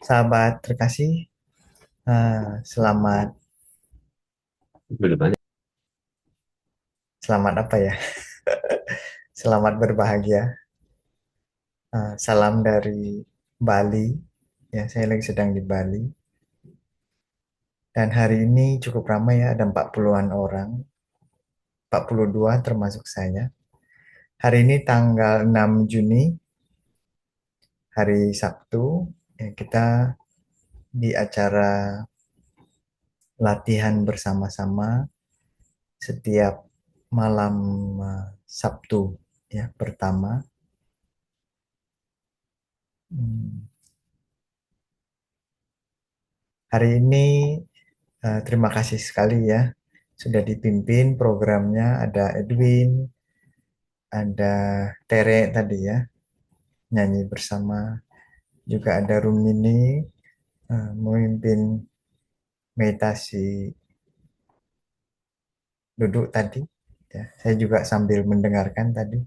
Sahabat terkasih, selamat Belum. selamat apa ya? Selamat berbahagia. Salam dari Bali. Ya, saya lagi sedang di Bali. Dan hari ini cukup ramai ya, ada 40-an orang, 42 termasuk saya. Hari ini tanggal 6 Juni, hari Sabtu. Ya, kita di acara latihan bersama-sama setiap malam Sabtu ya pertama. Hmm, Hari ini terima kasih sekali ya sudah dipimpin programnya, ada Edwin, ada Tere tadi ya nyanyi bersama, juga ada Rumini memimpin meditasi duduk tadi ya. Saya juga sambil mendengarkan tadi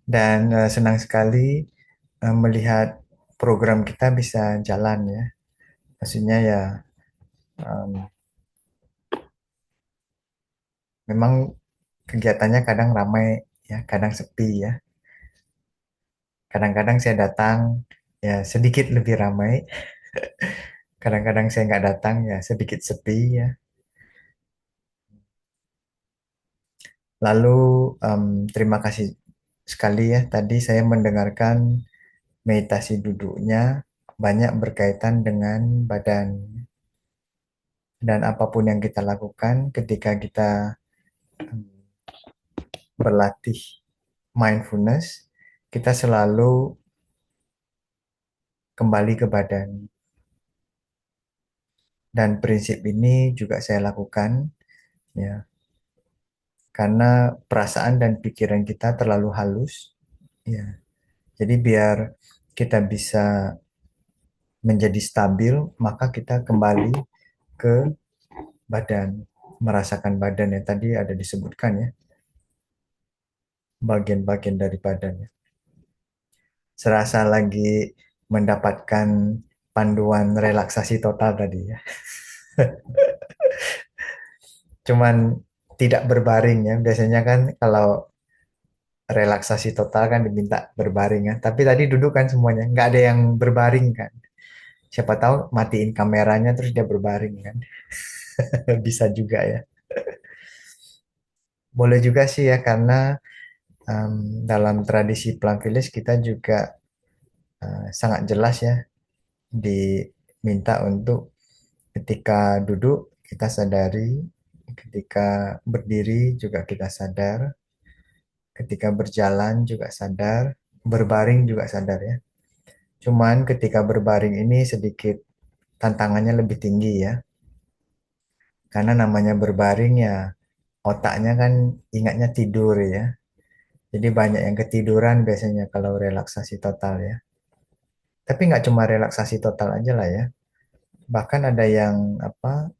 dan senang sekali melihat program kita bisa jalan ya. Maksudnya ya em, memang kegiatannya kadang ramai ya, kadang sepi ya. Kadang-kadang saya datang ya sedikit lebih ramai, kadang-kadang saya nggak datang ya sedikit sepi ya. Lalu terima kasih sekali ya tadi saya mendengarkan meditasi duduknya banyak berkaitan dengan badan, dan apapun yang kita lakukan ketika kita em, berlatih mindfulness, kita selalu kembali ke badan, dan prinsip ini juga saya lakukan ya karena perasaan dan pikiran kita terlalu halus ya. Jadi biar kita bisa menjadi stabil, maka kita kembali ke badan, merasakan badan yang tadi ada disebutkan ya, bagian-bagian dari badannya. Serasa lagi mendapatkan panduan relaksasi total tadi ya. Cuman tidak berbaring ya. Biasanya kan kalau relaksasi total kan diminta berbaring ya. Tapi tadi duduk kan semuanya, nggak ada yang berbaring kan. Siapa tahu matiin kameranya terus dia berbaring kan. Bisa juga ya. Boleh juga sih ya karena dalam tradisi Plamfilis kita juga sangat jelas ya diminta untuk ketika duduk kita sadari, ketika berdiri juga kita sadar, ketika berjalan juga sadar, berbaring juga sadar ya. Cuman ketika berbaring ini sedikit tantangannya lebih tinggi ya. Karena namanya berbaring ya otaknya kan ingatnya tidur ya. Jadi banyak yang ketiduran biasanya kalau relaksasi total ya. Tapi nggak cuma relaksasi total aja lah ya. Bahkan ada yang apa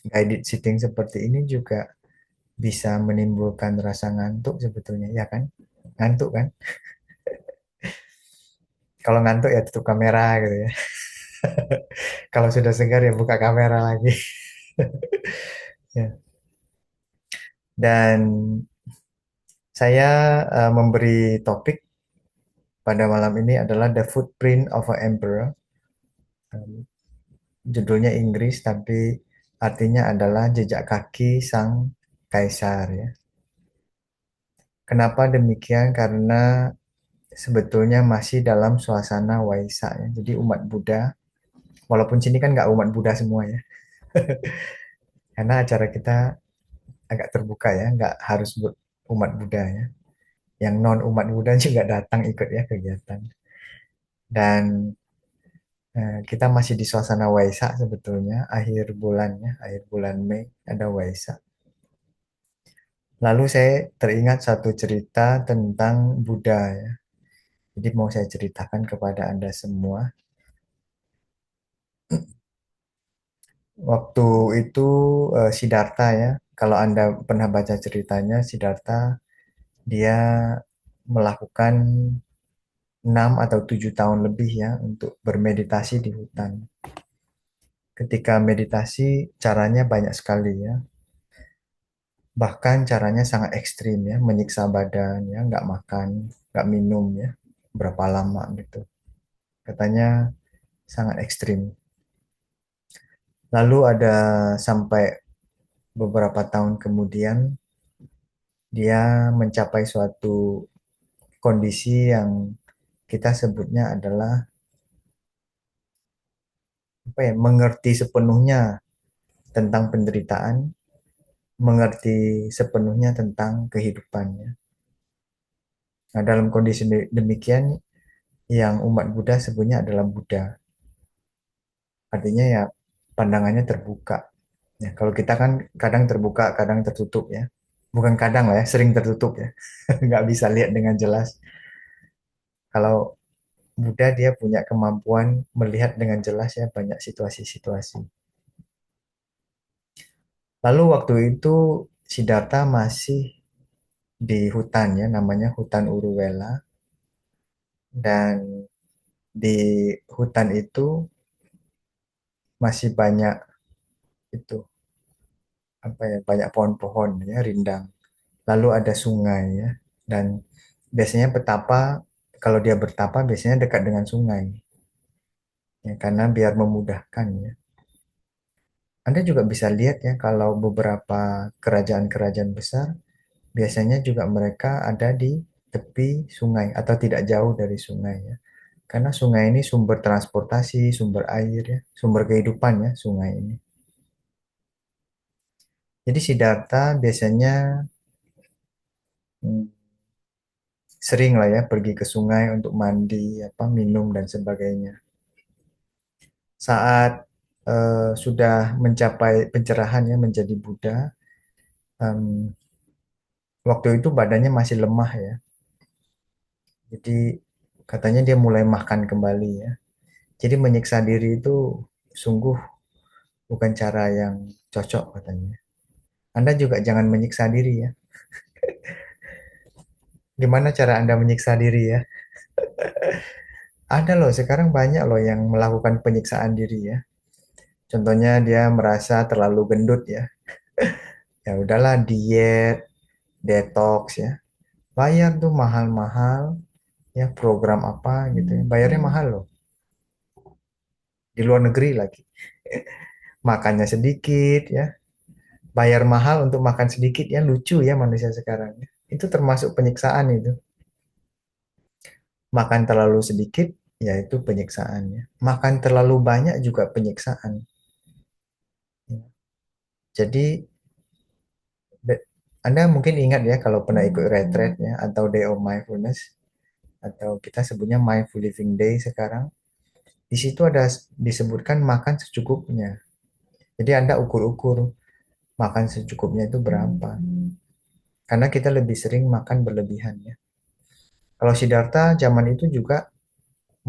guided sitting seperti ini juga bisa menimbulkan rasa ngantuk sebetulnya, ya kan? Ngantuk kan? Kalau ngantuk ya tutup kamera gitu ya. Kalau sudah segar ya buka kamera lagi. Ya. Dan saya memberi topik pada malam ini adalah The Footprint of an Emperor. Judulnya Inggris tapi artinya adalah jejak kaki sang kaisar ya. Kenapa demikian? Karena sebetulnya masih dalam suasana Waisak ya. Jadi umat Buddha, walaupun sini kan nggak umat Buddha semua ya, karena acara kita agak terbuka ya, nggak harus umat Buddha ya. Yang non umat Buddha juga datang ikut ya kegiatan. Dan kita masih di suasana Waisak sebetulnya, akhir bulannya, akhir bulan Mei ada Waisak. Lalu saya teringat satu cerita tentang Buddha ya. Jadi mau saya ceritakan kepada Anda semua. Waktu itu Siddhartha ya, kalau Anda pernah baca ceritanya, Siddhartha dia melakukan 6 atau 7 tahun lebih ya untuk bermeditasi di hutan. Ketika meditasi, caranya banyak sekali ya. Bahkan caranya sangat ekstrim ya, menyiksa badan ya, nggak makan, nggak minum ya, berapa lama gitu. Katanya sangat ekstrim. Lalu ada sampai beberapa tahun kemudian dia mencapai suatu kondisi yang kita sebutnya adalah apa ya, mengerti sepenuhnya tentang penderitaan, mengerti sepenuhnya tentang kehidupannya. Nah, dalam kondisi demikian yang umat Buddha sebutnya adalah Buddha. Artinya ya pandangannya terbuka. Ya, kalau kita kan kadang terbuka, kadang tertutup ya. Bukan kadang lah ya, sering tertutup ya. Nggak bisa lihat dengan jelas. Kalau Buddha dia punya kemampuan melihat dengan jelas ya banyak situasi-situasi. Lalu waktu itu Siddhartha masih di hutan ya, namanya hutan Uruwela. Dan di hutan itu masih banyak itu apa ya, banyak pohon-pohon ya, rindang. Lalu ada sungai ya. Dan biasanya petapa kalau dia bertapa biasanya dekat dengan sungai ya, karena biar memudahkan ya. Anda juga bisa lihat ya kalau beberapa kerajaan-kerajaan besar biasanya juga mereka ada di tepi sungai atau tidak jauh dari sungai ya. Karena sungai ini sumber transportasi, sumber air ya, sumber kehidupan ya sungai ini. Jadi Siddhartha biasanya hmm, sering lah ya pergi ke sungai untuk mandi, apa minum dan sebagainya. Saat sudah mencapai pencerahan ya menjadi Buddha, em, waktu itu badannya masih lemah ya. Jadi katanya dia mulai makan kembali ya. Jadi menyiksa diri itu sungguh bukan cara yang cocok katanya. Anda juga jangan menyiksa diri ya. Gimana cara Anda menyiksa diri ya? Ada loh, sekarang banyak loh yang melakukan penyiksaan diri ya. Contohnya dia merasa terlalu gendut ya. Ya udahlah diet, detox ya. Bayar tuh mahal-mahal ya program apa gitu ya. Bayarnya mahal loh. Di luar negeri lagi. Makannya sedikit ya. Bayar mahal untuk makan sedikit ya, lucu ya manusia sekarang. Itu termasuk penyiksaan itu. Makan terlalu sedikit ya itu penyiksaannya. Makan terlalu banyak juga penyiksaan. Jadi Anda mungkin ingat ya kalau pernah ikut retreat ya atau day of mindfulness atau kita sebutnya mindful living day sekarang. Di situ ada disebutkan makan secukupnya. Jadi Anda ukur-ukur makan secukupnya itu berapa. Karena kita lebih sering makan berlebihan ya. Kalau Siddhartha zaman itu juga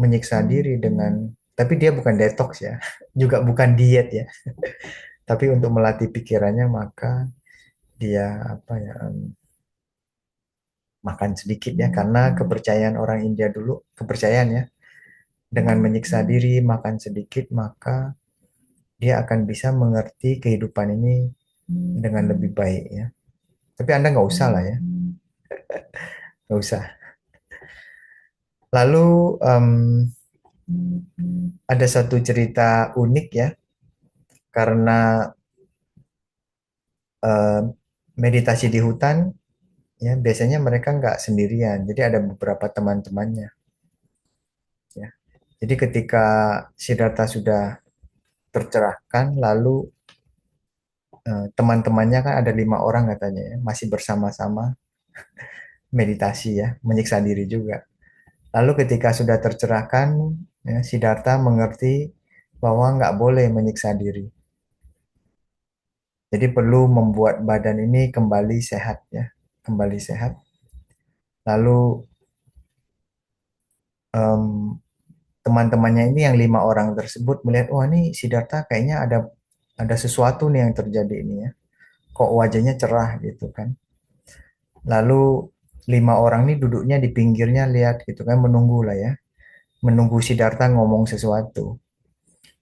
menyiksa diri dengan, tapi dia bukan detox ya, juga bukan diet ya, tapi untuk melatih pikirannya maka dia apa ya, makan sedikit ya, karena kepercayaan orang India dulu, kepercayaan ya, dengan menyiksa diri makan sedikit maka dia akan bisa mengerti kehidupan ini dengan lebih baik ya. Tapi Anda nggak usah lah ya, nggak usah. Lalu ada satu cerita unik ya, karena em, meditasi di hutan ya biasanya mereka nggak sendirian, jadi ada beberapa teman-temannya ya. Jadi ketika Siddhartha sudah tercerahkan, lalu teman-temannya kan ada 5 orang katanya ya, masih bersama-sama meditasi ya, menyiksa diri juga. Lalu ketika sudah tercerahkan, ya, Siddhartha mengerti bahwa nggak boleh menyiksa diri. Jadi perlu membuat badan ini kembali sehat ya, kembali sehat. Lalu em, teman-temannya ini yang 5 orang tersebut melihat, wah ini Siddhartha kayaknya ada sesuatu nih yang terjadi ini ya. Kok wajahnya cerah gitu kan. Lalu Lima orang nih duduknya di pinggirnya lihat gitu kan, menunggu lah ya, menunggu Siddhartha ngomong sesuatu.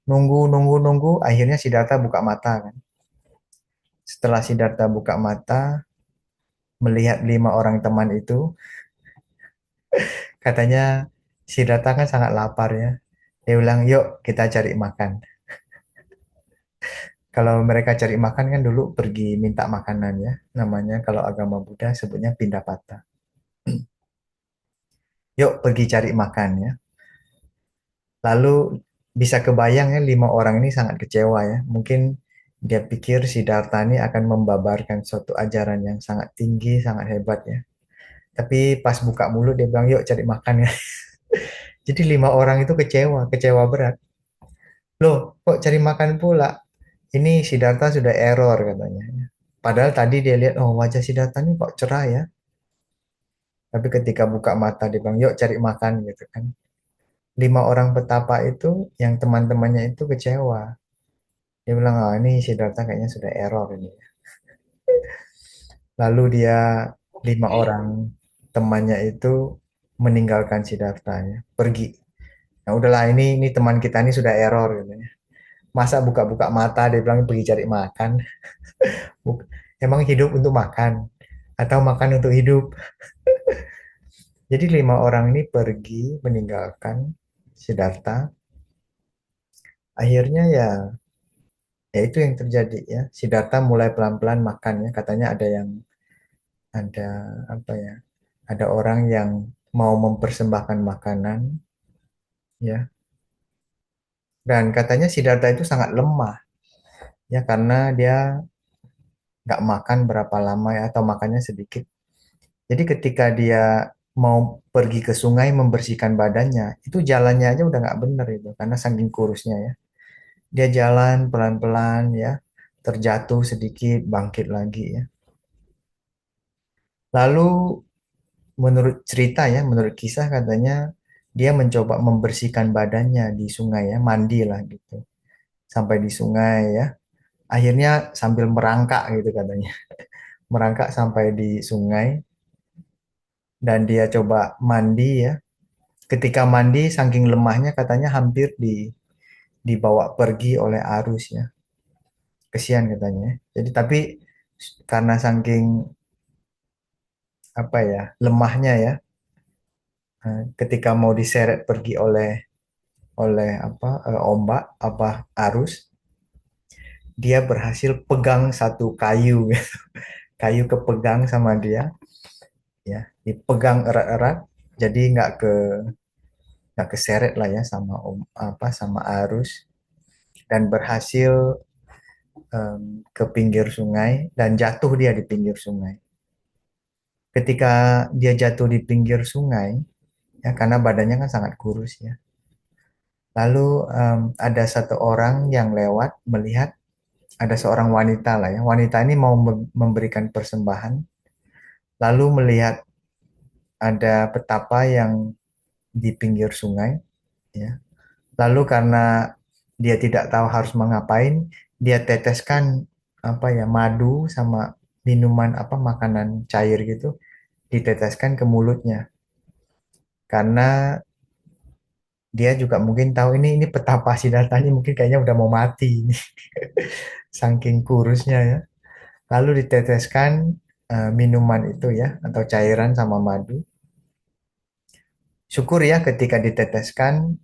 Nunggu, nunggu, nunggu, akhirnya Siddhartha buka mata kan. Setelah Siddhartha buka mata, melihat lima orang teman itu, katanya Siddhartha kan sangat lapar ya. Dia bilang, yuk kita cari makan. Kalau mereka cari makan kan dulu pergi minta makanan ya. Namanya kalau agama Buddha sebutnya pindapata. Yuk pergi cari makan ya. Lalu bisa kebayang ya lima orang ini sangat kecewa ya. Mungkin dia pikir Siddhartha ini akan membabarkan suatu ajaran yang sangat tinggi, sangat hebat ya. Tapi pas buka mulut dia bilang yuk cari makan ya. Jadi lima orang itu kecewa, kecewa berat. Loh, kok cari makan pula? Ini Siddhartha sudah error katanya. Padahal tadi dia lihat, oh wajah Siddhartha ini kok cerah ya. Tapi ketika buka mata dia bilang, yuk cari makan gitu kan. Lima orang petapa itu, yang teman-temannya itu kecewa. Dia bilang, oh ini Siddhartha kayaknya sudah error ini. Lalu dia, lima orang temannya itu meninggalkan Siddhartha ya, pergi. Nah udahlah ini teman kita ini sudah error gitu ya. Masa buka-buka mata dia bilang pergi cari makan. Emang hidup untuk makan atau makan untuk hidup? Jadi lima orang ini pergi meninggalkan Siddhartha. Akhirnya ya itu yang terjadi ya. Siddhartha mulai pelan-pelan makan ya. Katanya ada apa ya? Ada orang yang mau mempersembahkan makanan ya. Dan katanya Siddhartha itu sangat lemah ya karena dia nggak makan berapa lama ya atau makannya sedikit. Jadi ketika dia mau pergi ke sungai membersihkan badannya, itu jalannya aja udah nggak bener itu karena saking kurusnya ya. Dia jalan pelan-pelan ya, terjatuh sedikit, bangkit lagi ya. Lalu menurut cerita ya, menurut kisah katanya dia mencoba membersihkan badannya di sungai ya, mandi lah gitu. Sampai di sungai ya. Akhirnya sambil merangkak gitu katanya. Merangkak sampai di sungai dan dia coba mandi ya. Ketika mandi saking lemahnya katanya hampir dibawa pergi oleh arus ya. Kesian katanya. Jadi tapi karena saking apa ya, lemahnya ya, ketika mau diseret pergi oleh apa ombak apa arus, dia berhasil pegang satu kayu kayu kepegang sama dia ya, dipegang erat-erat jadi nggak keseret lah ya sama apa sama arus dan berhasil ke pinggir sungai dan jatuh dia di pinggir sungai. Ketika dia jatuh di pinggir sungai ya karena badannya kan sangat kurus ya. Lalu ada satu orang yang lewat melihat ada seorang wanita lah ya. Wanita ini mau memberikan persembahan, lalu melihat ada petapa yang di pinggir sungai, ya. Lalu karena dia tidak tahu harus mengapain, dia teteskan apa ya madu sama minuman apa makanan cair gitu, diteteskan ke mulutnya. Karena dia juga mungkin tahu ini petapa Siddhartha ini mungkin kayaknya udah mau mati ini, saking kurusnya ya. Lalu diteteskan minuman itu ya atau cairan sama madu. Syukur ya ketika diteteskan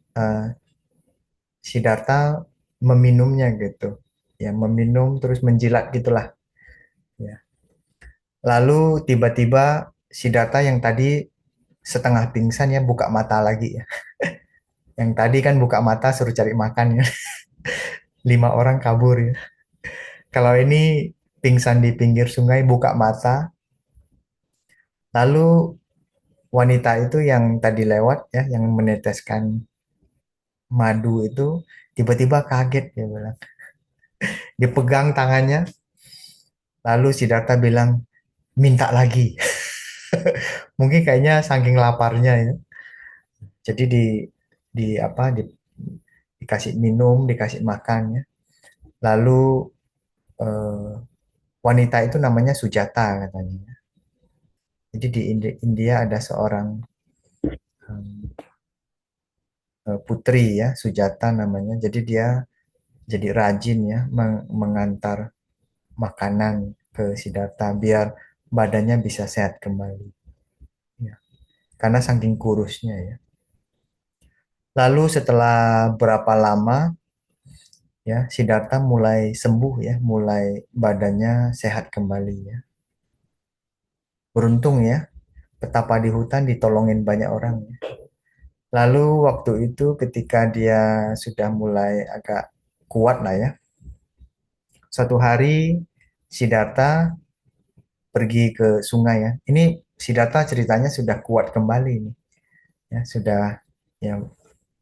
Siddhartha meminumnya gitu. Ya, meminum terus menjilat gitulah ya. Lalu tiba-tiba Siddhartha yang tadi setengah pingsan ya buka mata lagi ya. Yang tadi kan buka mata suruh cari makan ya. Lima orang kabur ya. Kalau ini pingsan di pinggir sungai buka mata, lalu wanita itu yang tadi lewat ya, yang meneteskan madu itu tiba-tiba kaget dia bilang. Dipegang tangannya, lalu Siddhartha bilang minta lagi. Mungkin kayaknya saking laparnya ya. Jadi di apa dikasih minum, dikasih makan ya. Lalu eh, wanita itu namanya Sujata katanya. Jadi di India ada seorang em, putri ya, Sujata namanya. Jadi dia jadi rajin ya mengantar makanan ke Siddhartha biar badannya bisa sehat kembali. Ya. Karena saking kurusnya ya. Lalu setelah berapa lama ya Siddhartha mulai sembuh ya, mulai badannya sehat kembali ya. Beruntung ya, petapa di hutan ditolongin banyak orang ya. Lalu waktu itu ketika dia sudah mulai agak kuat lah ya, suatu hari Siddhartha pergi ke sungai ya. Ini Siddhartha ceritanya sudah kuat kembali nih, ya sudah ya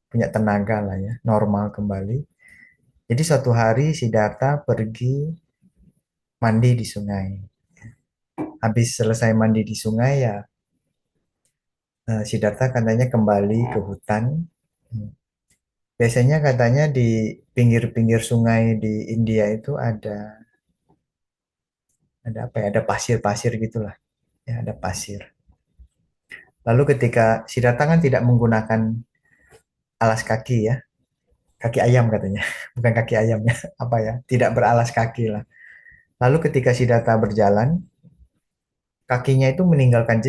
punya tenaga lah ya, normal kembali. Jadi suatu hari Siddhartha pergi mandi di sungai. Habis selesai mandi di sungai ya, Siddhartha katanya kembali ke hutan. Hmm. Biasanya katanya di pinggir-pinggir sungai di India itu ada apa ya? Ada pasir-pasir gitulah. Ya, ada pasir. Lalu ketika Siddhartha kan tidak menggunakan alas kaki ya, kaki ayam katanya, bukan kaki ayam ya, apa ya? Tidak beralas kaki lah. Lalu ketika Siddhartha berjalan, kakinya itu meninggalkan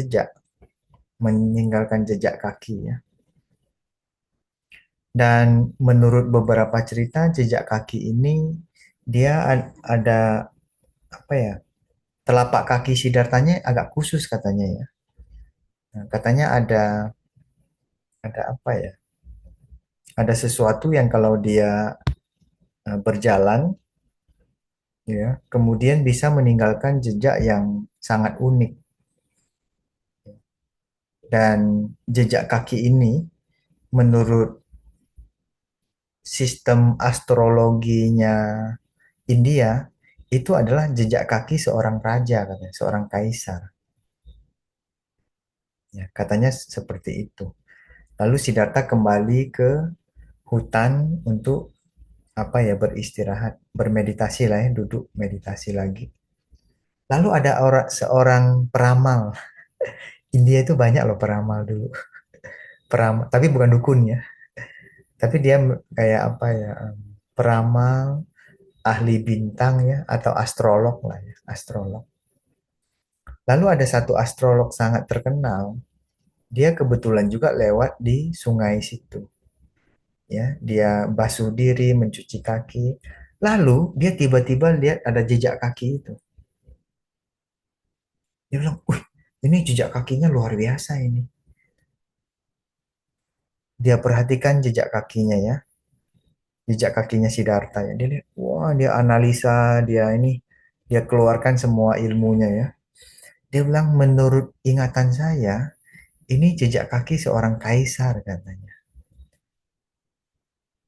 jejak kaki ya. Dan menurut beberapa cerita, jejak kaki ini dia ada apa ya? Telapak kaki Siddhartanya agak khusus katanya ya. Nah, katanya ada apa ya? Ada sesuatu yang kalau dia berjalan ya, kemudian bisa meninggalkan jejak yang sangat unik. Dan jejak kaki ini menurut sistem astrologinya India itu adalah jejak kaki seorang raja katanya, seorang kaisar. Ya, katanya seperti itu. Lalu Siddhartha kembali ke hutan untuk apa ya beristirahat, bermeditasi lah ya, duduk meditasi lagi. Lalu ada seorang peramal. India itu banyak loh peramal dulu. Peramal, tapi bukan dukun ya. Tapi dia kayak apa ya? Peramal, ahli bintang ya, atau astrolog lah ya, astrolog. Lalu ada satu astrolog sangat terkenal. Dia kebetulan juga lewat di sungai situ. Ya, dia basuh diri, mencuci kaki. Lalu dia tiba-tiba lihat ada jejak kaki itu. Dia bilang, "Wih, ini jejak kakinya luar biasa ini." Dia perhatikan jejak kakinya ya, jejak kakinya Siddhartha ya. Dia lihat, wah, dia analisa, dia keluarkan semua ilmunya ya. Dia bilang, menurut ingatan saya, ini jejak kaki seorang kaisar katanya.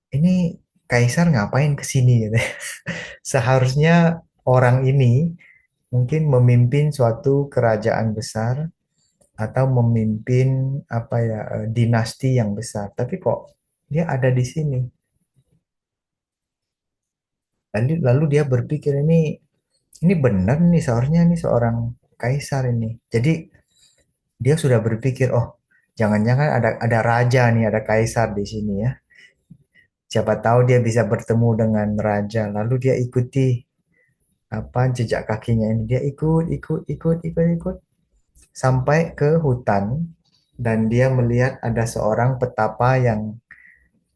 Ini kaisar ngapain ke sini gitu. Seharusnya orang ini mungkin memimpin suatu kerajaan besar atau memimpin apa ya dinasti yang besar. Tapi kok dia ada di sini. Lalu dia berpikir ini benar nih seharusnya ini seorang kaisar ini. Jadi dia sudah berpikir, oh jangan-jangan ada raja nih, ada kaisar di sini ya. Siapa tahu dia bisa bertemu dengan raja. Lalu dia ikuti apa jejak kakinya ini. Dia ikut sampai ke hutan dan dia melihat ada seorang petapa yang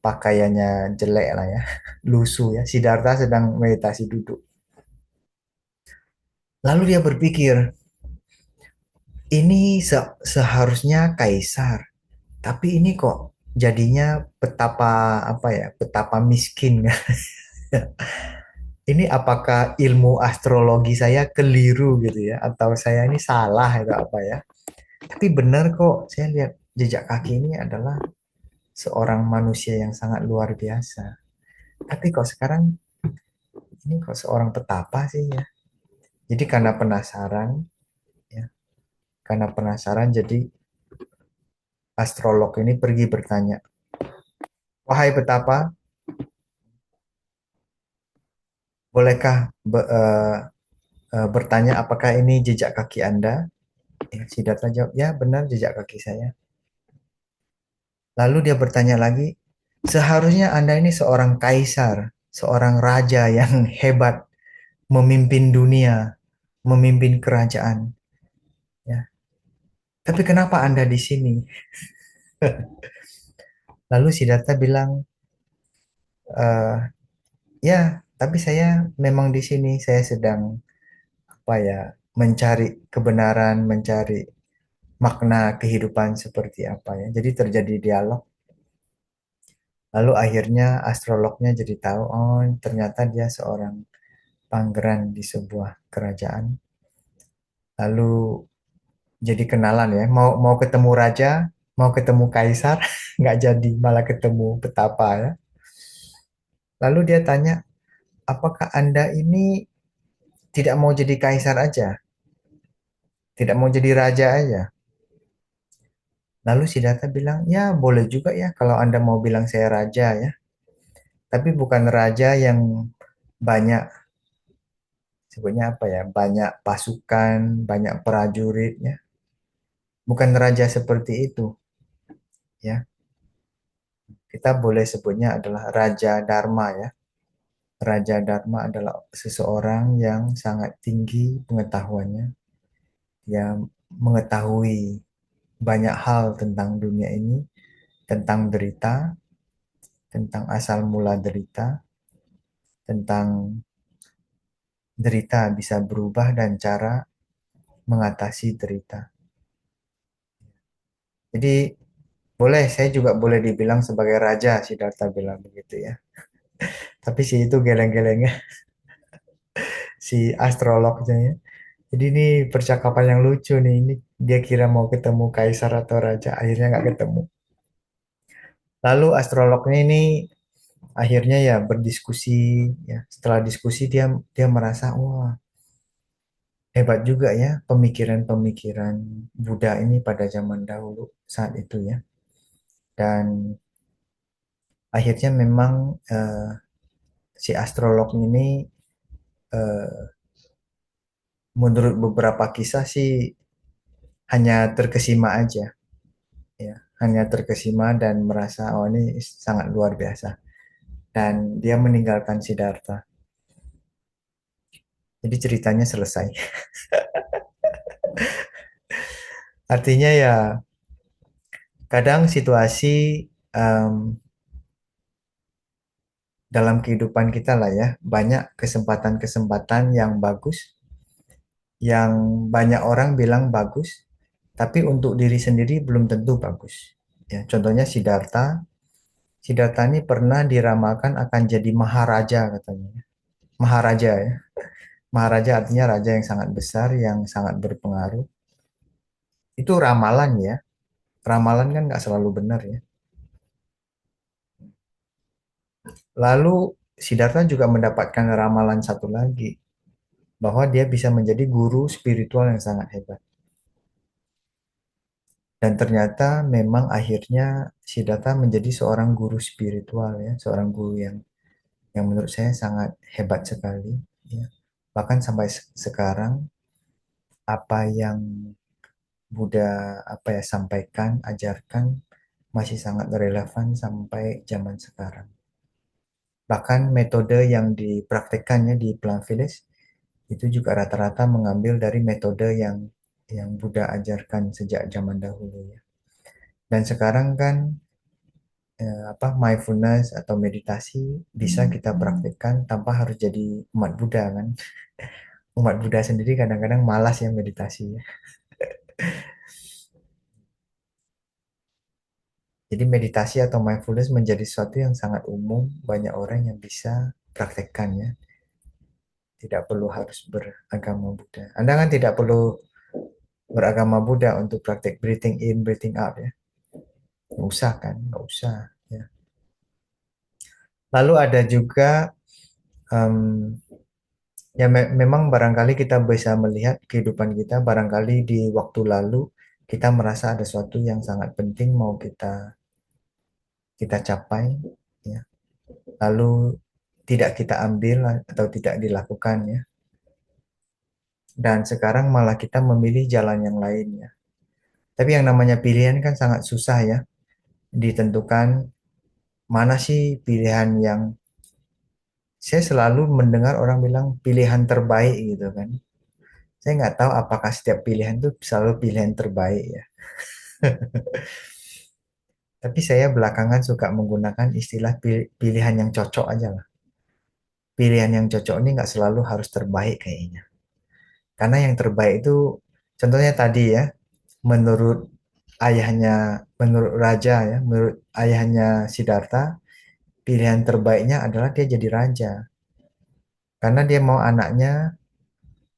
pakaiannya jelek lah ya, lusuh ya. Siddhartha sedang meditasi duduk. Lalu dia berpikir, ini seharusnya kaisar, tapi ini kok jadinya petapa apa ya, petapa miskin. Ini apakah ilmu astrologi saya keliru gitu ya, atau saya ini salah atau apa ya? Tapi benar kok, saya lihat jejak kaki ini adalah seorang manusia yang sangat luar biasa. Tapi kok sekarang ini kok seorang petapa sih ya. Jadi ya, karena penasaran jadi astrolog ini pergi bertanya, wahai petapa, bolehkah bertanya apakah ini jejak kaki Anda? Ya, Siddhartha jawab, ya benar jejak kaki saya. Lalu dia bertanya lagi, seharusnya Anda ini seorang kaisar, seorang raja yang hebat, memimpin dunia, memimpin kerajaan. Ya. Tapi kenapa Anda di sini? Lalu Siddhartha bilang, "Eh, ya, tapi saya memang di sini. Saya sedang apa ya, mencari kebenaran, mencari makna kehidupan seperti apa ya." Jadi terjadi dialog. Lalu akhirnya astrolognya jadi tahu, oh ternyata dia seorang pangeran di sebuah kerajaan. Lalu jadi kenalan ya, mau mau ketemu raja, mau ketemu kaisar, nggak jadi, malah ketemu petapa ya. Lalu dia tanya, apakah Anda ini tidak mau jadi kaisar aja, tidak mau jadi raja aja? Lalu Siddhartha bilang, ya boleh juga ya kalau Anda mau bilang saya raja ya, tapi bukan raja yang banyak, sebutnya apa ya, banyak pasukan, banyak prajurit ya, bukan raja seperti itu ya. Kita boleh sebutnya adalah Raja Dharma ya. Raja Dharma adalah seseorang yang sangat tinggi pengetahuannya, yang mengetahui banyak hal tentang dunia ini, tentang derita, tentang asal mula derita, tentang derita bisa berubah dan cara mengatasi derita. Jadi boleh, saya juga boleh dibilang sebagai raja, Siddhartha bilang begitu ya. Tapi si itu geleng-gelengnya, si astrolognya ya. Jadi ini percakapan yang lucu nih. Ini dia kira mau ketemu kaisar atau raja, akhirnya nggak ketemu. Lalu astrolognya ini akhirnya ya berdiskusi ya. Setelah diskusi dia merasa wah hebat juga ya pemikiran-pemikiran Buddha ini pada zaman dahulu saat itu ya. Dan akhirnya memang si astrolog ini eh, menurut beberapa kisah sih hanya terkesima aja ya. Hanya terkesima dan merasa oh ini sangat luar biasa. Dan dia meninggalkan Siddhartha. Jadi ceritanya selesai. Artinya ya kadang situasi em, dalam kehidupan kita lah ya banyak kesempatan-kesempatan yang bagus, yang banyak orang bilang bagus, tapi untuk diri sendiri belum tentu bagus. Ya, contohnya Siddhartha. Siddhartha ini pernah diramalkan akan jadi maharaja katanya. Maharaja ya. Maharaja artinya raja yang sangat besar, yang sangat berpengaruh. Itu ramalan ya. Ramalan kan nggak selalu benar ya. Lalu Siddhartha juga mendapatkan ramalan satu lagi, bahwa dia bisa menjadi guru spiritual yang sangat hebat. Dan ternyata memang akhirnya Siddhartha menjadi seorang guru spiritual ya, seorang guru yang menurut saya sangat hebat sekali ya. Bahkan sampai sekarang apa yang Buddha apa ya sampaikan, ajarkan masih sangat relevan sampai zaman sekarang. Bahkan metode yang dipraktikkannya di Plant itu juga rata-rata mengambil dari metode yang Buddha ajarkan sejak zaman dahulu ya. Dan sekarang kan apa mindfulness atau meditasi bisa kita praktikkan tanpa harus jadi umat Buddha kan. Umat Buddha sendiri kadang-kadang malas ya meditasi ya. Jadi meditasi atau mindfulness menjadi sesuatu yang sangat umum, banyak orang yang bisa praktekkannya. Tidak perlu harus beragama Buddha. Anda kan tidak perlu beragama Buddha untuk praktek breathing in, breathing out ya. Nggak usah kan, nggak usah. Ya. Lalu ada juga em, ya memang barangkali kita bisa melihat kehidupan kita, barangkali di waktu lalu kita merasa ada sesuatu yang sangat penting mau kita kita capai, ya. Lalu tidak kita ambil atau tidak dilakukan ya. dan sekarang malah kita memilih jalan yang lainnya. Tapi yang namanya pilihan kan sangat susah ya ditentukan mana sih pilihan yang saya selalu mendengar orang bilang pilihan terbaik gitu kan. Saya nggak tahu apakah setiap pilihan itu selalu pilihan terbaik ya. Tapi saya belakangan suka menggunakan istilah pilihan yang cocok aja lah. Pilihan yang cocok ini nggak selalu harus terbaik kayaknya. Karena yang terbaik itu contohnya tadi ya, menurut menurut raja ya, menurut ayahnya Siddhartha, pilihan terbaiknya adalah dia jadi raja. Karena dia mau anaknya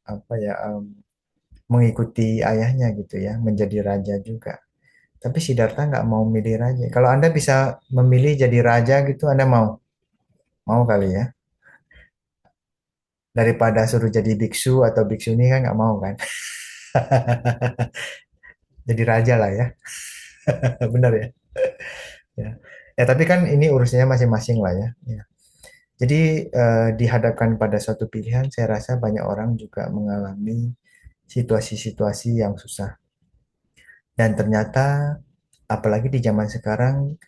apa ya mengikuti ayahnya gitu ya, menjadi raja juga. Tapi Siddhartha nggak mau milih raja. Kalau Anda bisa memilih jadi raja gitu, Anda mau? Mau kali ya? Daripada suruh jadi biksu atau biksuni kan nggak mau kan? Jadi raja lah ya. Benar ya? Ya. Ya, tapi kan ini urusannya masing-masing lah ya. Ya. Jadi dihadapkan pada suatu pilihan, saya rasa banyak orang juga mengalami situasi-situasi yang susah. Dan ternyata, apalagi di zaman sekarang,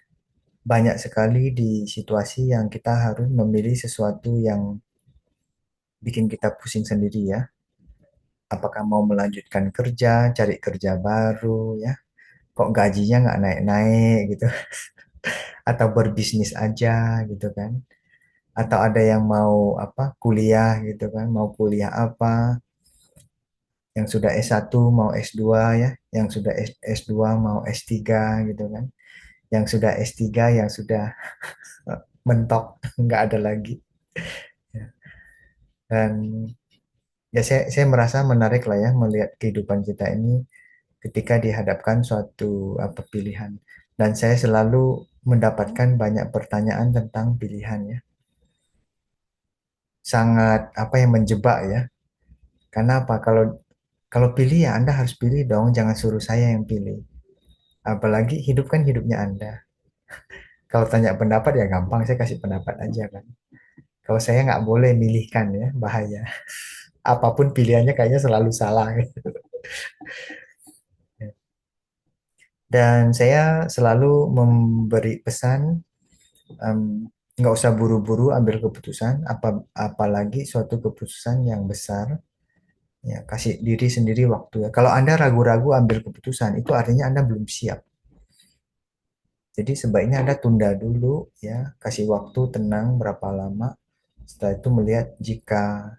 banyak sekali di situasi yang kita harus memilih sesuatu yang bikin kita pusing sendiri ya. Apakah mau melanjutkan kerja, cari kerja baru ya, kok gajinya nggak naik-naik gitu, atau berbisnis aja gitu kan. Atau ada yang mau apa kuliah gitu kan, mau kuliah apa, yang sudah S1 mau S2 ya, yang sudah S2 mau S3 gitu kan, yang sudah S3 yang sudah mentok nggak ada lagi ya. Dan ya saya merasa menarik lah ya melihat kehidupan kita ini ketika dihadapkan suatu apa pilihan, dan saya selalu mendapatkan banyak pertanyaan tentang pilihan ya, sangat apa yang menjebak ya. Karena apa, kalau kalau pilih ya Anda harus pilih dong, jangan suruh saya yang pilih. Apalagi hidup kan hidupnya Anda. Kalau tanya pendapat ya gampang, saya kasih pendapat aja kan. Kalau saya nggak boleh milihkan ya, bahaya. Apapun pilihannya kayaknya selalu salah. Dan saya selalu memberi pesan, nggak usah buru-buru ambil keputusan, apalagi suatu keputusan yang besar. Ya, kasih diri sendiri waktu ya. Kalau Anda ragu-ragu ambil keputusan, itu artinya Anda belum siap. Jadi sebaiknya Anda tunda dulu ya, kasih waktu tenang berapa lama. Setelah itu melihat jika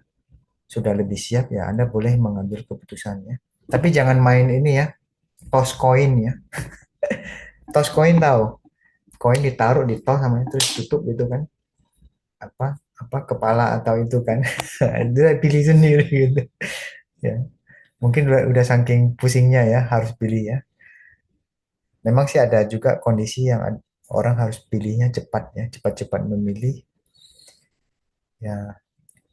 sudah lebih siap ya Anda boleh mengambil keputusannya. Tapi jangan main ini ya, toss coin ya. Toss coin tahu? Koin ditaruh di tos sama terus tutup gitu kan. Apa kepala atau itu kan. Dia pilih sendiri gitu. Ya. Mungkin udah saking pusingnya ya harus pilih ya. Memang sih ada juga kondisi yang orang harus pilihnya cepat ya, cepat-cepat memilih. Ya,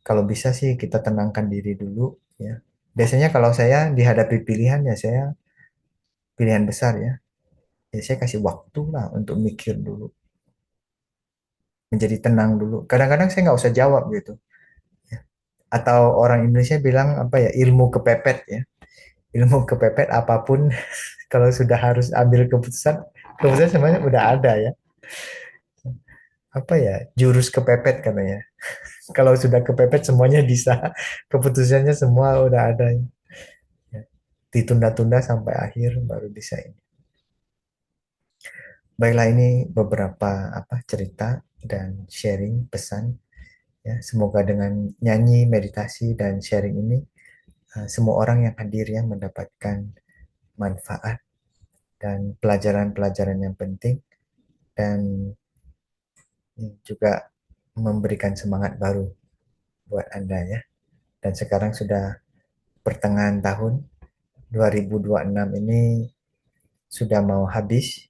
kalau bisa sih kita tenangkan diri dulu ya. Biasanya kalau saya dihadapi pilihan ya saya pilihan besar ya. Ya saya kasih waktu lah untuk mikir dulu, menjadi tenang dulu. Kadang-kadang saya nggak usah jawab gitu. Ya. Atau orang Indonesia bilang apa ya, ilmu kepepet ya. Ilmu kepepet apapun kalau sudah harus ambil keputusan, keputusan semuanya udah ada ya. Apa ya, jurus kepepet katanya. Kalau sudah kepepet semuanya bisa. Keputusannya semua udah ada. Ya. Ditunda-tunda sampai akhir baru bisa ini. Baiklah, ini beberapa apa cerita dan sharing pesan ya. Semoga dengan nyanyi, meditasi dan sharing ini semua orang yang hadir ya mendapatkan manfaat dan pelajaran-pelajaran yang penting, dan juga memberikan semangat baru buat Anda ya. Dan sekarang sudah pertengahan tahun 2026 ini sudah mau habis,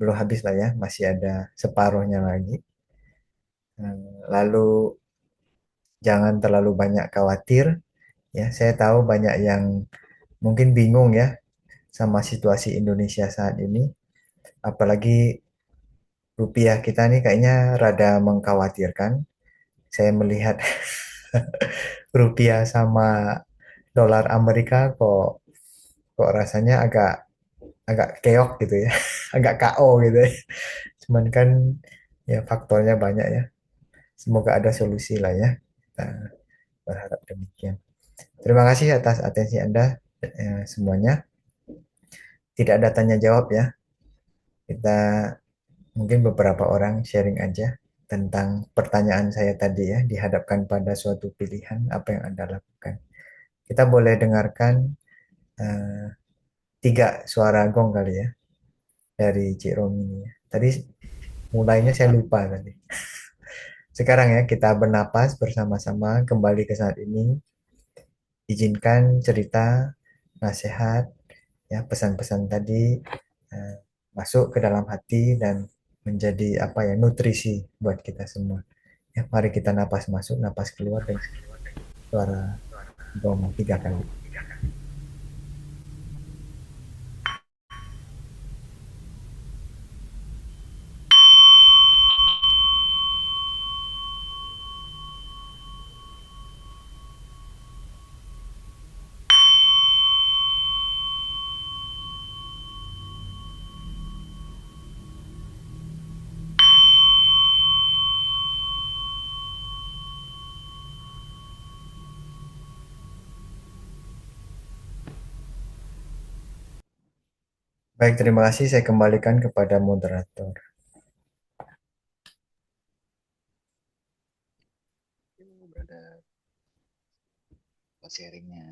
belum habis lah ya, masih ada separuhnya lagi. Lalu jangan terlalu banyak khawatir ya. Saya tahu banyak yang mungkin bingung ya sama situasi Indonesia saat ini. Apalagi rupiah kita nih kayaknya rada mengkhawatirkan. Saya melihat rupiah sama dolar Amerika kok rasanya agak agak keok gitu ya, agak KO gitu ya. Cuman kan ya faktornya banyak ya. Semoga ada solusi lah ya. Kita berharap demikian. Terima kasih atas atensi Anda semuanya. Tidak ada tanya jawab ya. Kita mungkin beberapa orang sharing aja tentang pertanyaan saya tadi ya, dihadapkan pada suatu pilihan apa yang Anda lakukan. Kita boleh dengarkan eh, tiga suara gong kali ya dari Cik Romi ini ya. Tadi mulainya saya lupa tadi. Sekarang ya kita bernapas bersama-sama kembali ke saat ini. Izinkan cerita, nasihat, ya pesan-pesan tadi eh, masuk ke dalam hati dan menjadi apa ya nutrisi buat kita semua. Ya, mari kita napas masuk, napas keluar dengan suara gong tiga kali. Baik, terima kasih. Saya kembalikan kepada moderator. Brother, buat sharingnya.